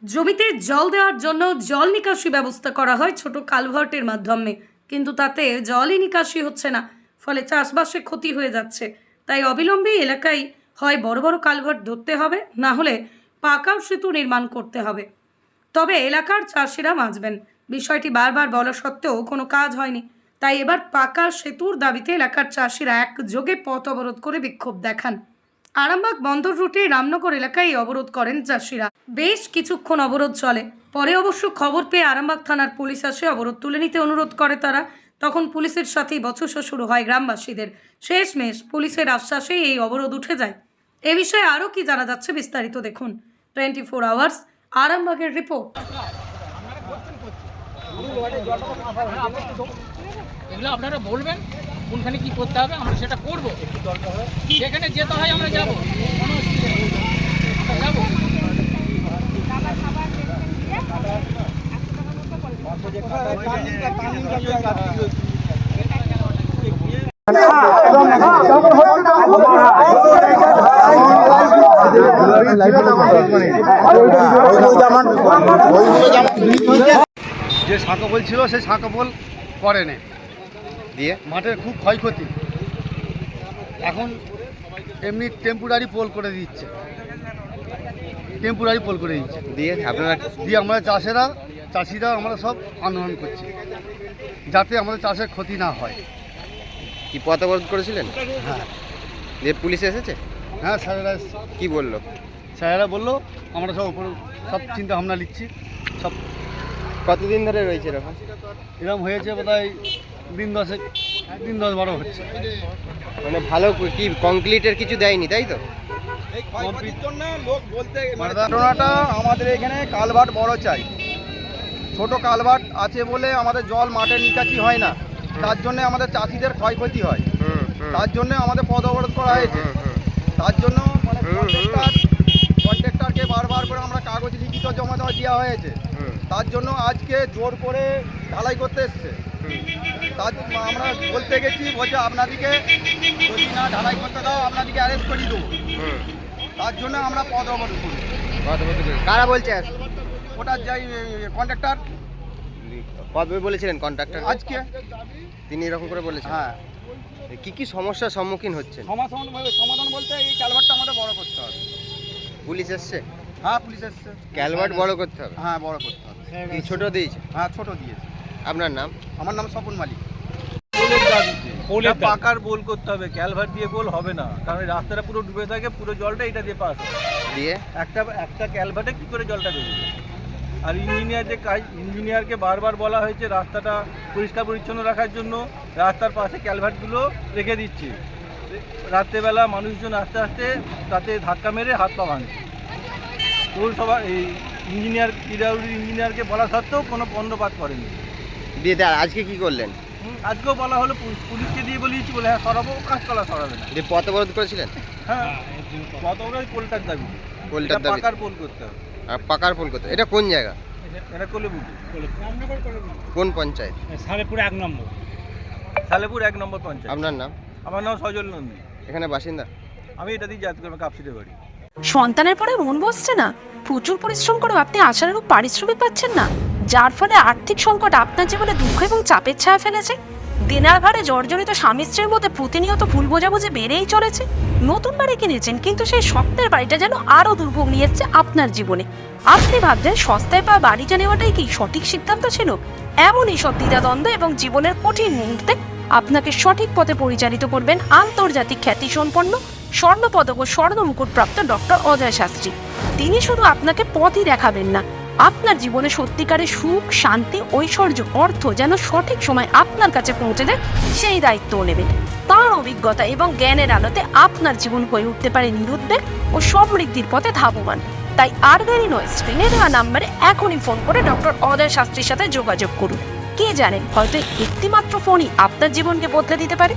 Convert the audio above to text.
জমিতে জল দেওয়ার জন্য জল নিকাশি ব্যবস্থা করা হয় ছোট কালভার্টের মাধ্যমে, কিন্তু তাতে জলই নিকাশি হচ্ছে না, ফলে চাষবাসে ক্ষতি হয়ে যাচ্ছে। তাই অবিলম্বে এলাকায় হয় বড় বড় কালভার্ট ধরতে হবে, না হলে পাকা সেতু নির্মাণ করতে হবে। তবে এলাকার চাষিরা মাজবেন। বিষয়টি বারবার বলা সত্ত্বেও কোনো কাজ হয়নি। তাই এবার পাকা সেতুর দাবিতে এলাকার চাষিরা একযোগে পথ অবরোধ করে বিক্ষোভ দেখান। আরামবাগ বন্দর রুটে রামনগর এলাকায় অবরোধ করেন চাষিরা। বেশ কিছুক্ষণ অবরোধ চলে। পরে অবশ্য খবর পেয়ে আরামবাগ থানার পুলিশ আসে অবরোধ তুলে নিতে অনুরোধ করে তারা। তখন পুলিশের সাথেই বচসা শুরু হয় গ্রামবাসীদের। শেষমেশ পুলিশের আশ্বাসেই এই অবরোধ উঠে যায়। এ বিষয়ে আরও কি জানা যাচ্ছে বিস্তারিত দেখুন 24 আওয়ার্স আরামবাগের রিপোর্ট। এগুলো আপনারা বলবেন কোনখানে কি করতে হবে, আমরা সেটা করব। যেখানে যেতে হয় আমরা যাব, কোনো অসুবিধা নেই, আমরা যাব। যে সাঁকোপোল ছিল সেই সাঁকোপোল করে নেই দিয়ে মাঠের খুব ক্ষয়ক্ষতি। এখন এমনি টেম্পোরারি পোল করে দিচ্ছে, দিয়ে আপনারা আমরা চাষিরা আমরা সব আন্দোলন করছি যাতে আমাদের চাষের ক্ষতি না হয়। কি পথ অবরোধ করেছিলেন? হ্যাঁ, যে পুলিশ এসেছে? হ্যাঁ, স্যারেরা কি বললো? স্যারেরা বললো আমরা সব উপর সব চিন্তা ভাবনা নিচ্ছি। সব কতদিন ধরে রয়েছে এরকম? এরকম হয়েছে বোধহয় দিন 10-12 হচ্ছে। মানে ভালো কি কংক্রিটের কিছু দেয়নি, তাই তো? ঘটনাটা আমাদের এখানে কালভার্ট বড় চাই। ছোট কালভার্ট আছে বলে আমাদের জল মাঠের নিকাশি হয় না, তার জন্য আমাদের চাষিদের ক্ষয়ক্ষতি হয়। তার জন্য আমাদের পথ অবরোধ করা হয়েছে। তার জন্য মানে কন্ট্রাক্টরকে বারবার করে আমরা কাগজ লিখিত জমা দেওয়া হয়েছে। তার জন্য আজকে জোর করে ঢালাই করতে এসছে। তার আমরা বলতে গেছি, বলছে আপনাদেরকে যদি না ঢালাই করতে দাও আপনাদেরকে অ্যারেস্ট করিয়ে দেবো। তার জন্য আমরা পথ অবরোধ করি। কারা বলছে? ওটা যাই কন্ট্রাক্টর। কবে বলেছিলেন কন্ট্রাক্টর? আজকে তিনি এরকম করে বলেছেন? হ্যাঁ। কি সমস্যার সম্মুখীন হচ্ছেন? সমাধান বলতে এই ক্যালভার্টটা আমাদের বড় করতে হবে। পুলিশ এসছে? হ্যাঁ, পুলিশ এসছে। ক্যালভার্ট বড় করতে হবে? হ্যাঁ, বড় করতে হবে। কি ছোট দিয়েছে? হ্যাঁ, ছোট দিয়েছে। আপনার নাম? আমার নাম স্বপন মালিক। পাকার বোল করতে হবে, ক্যালভার্ট দিয়ে বোল হবে না, কারণ এই রাস্তাটা পুরো ডুবে থাকে, পুরো জলটা এটা দিয়ে পাস হয়। দিয়ে একটা ক্যালভার্টে কি করে জলটা বেরোবে? আর ইঞ্জিনিয়ারকে বারবার বলা হয়েছে রাস্তাটা পরিষ্কার পরিচ্ছন্ন রাখার জন্য রাস্তার পাশে ক্যালভার্টগুলো রেখে দিচ্ছে। রাত্রেবেলা মানুষজন আস্তে আস্তে তাতে ধাক্কা মেরে হাত পা ভাঙছে। পৌরসভা এই ইঞ্জিনিয়ারকে বলা সত্ত্বেও কোনো বন্দোবস্ত করেনি। দিয়ে আজকে কি করলেন? আজকেও বলা হলো, পুলিশকে দিয়ে বলিয়েছি, বলে হ্যাঁ সরাবো, কাঁচকলা সরাবে না। যে পথ অবরোধ করেছিলেন? হ্যাঁ, কত বড় পোলটার দাবি, পোলটার দাবি? পাকার পোল করতে হবে। আর পাকার পোল করতে? এটা কোন জায়গা? এটা কলেবুটি, কোন পঞ্চায়েত? সালেপুর 1 নম্বর পঞ্চায়েত। আপনার নাম? আমার নাম সজল নন্দী, এখানে বাসিন্দা। আমি এটা দিয়ে যাত্রা কাপসিতে বাড়ি। সন্তানের পরে মন বসছে না, প্রচুর পরিশ্রম করেও আপনি আশানুরূপ পারিশ্রমিক পাচ্ছেন না, যার ফলে আর্থিক সংকট আপনার জীবনে দুঃখ এবং চাপের ছায়া ফেলেছে। দিনার ভারে জর্জরিত স্বামী স্ত্রীর মধ্যে প্রতিনিয়ত ভুল বোঝাবুঝি বেড়েই চলেছে। নতুন বাড়ি কিনেছেন, কিন্তু সেই স্বপ্নের বাড়িটা যেন আরও দুর্ভোগ নিয়ে এসছে আপনার জীবনে। আপনি ভাবছেন সস্তায় পাওয়া বাড়িটা নেওয়াটাই কি সঠিক সিদ্ধান্ত ছিল? এমনই সব দ্বিধাদ্বন্দ্ব এবং জীবনের কঠিন মুহূর্তে আপনাকে সঠিক পথে পরিচালিত করবেন আন্তর্জাতিক খ্যাতিসম্পন্ন স্বর্ণপদক ও স্বর্ণ মুকুটপ্রাপ্ত ডক্টর অজয় শাস্ত্রী। তিনি শুধু আপনাকে পথই দেখাবেন না, আপনার জীবনে সত্যিকারের সুখ, শান্তি, ঐশ্বর্য, অর্থ যেন সঠিক সময় আপনার কাছে পৌঁছে দেয় সেই দায়িত্বও নেবেন। তাঁর অভিজ্ঞতা এবং জ্ঞানের আলোতে আপনার জীবন হয়ে উঠতে পারে নিরুদ্বেগ ও সমৃদ্ধির পথে ধাবমান। তাই আর দেরি নয়, স্ক্রিনে দেওয়া নাম্বারে এখনই ফোন করে ডক্টর অজয় শাস্ত্রীর সাথে যোগাযোগ করুন। কে জানেন, হয়তো একটিমাত্র ফোনই আপনার জীবনকে বদলে দিতে পারে।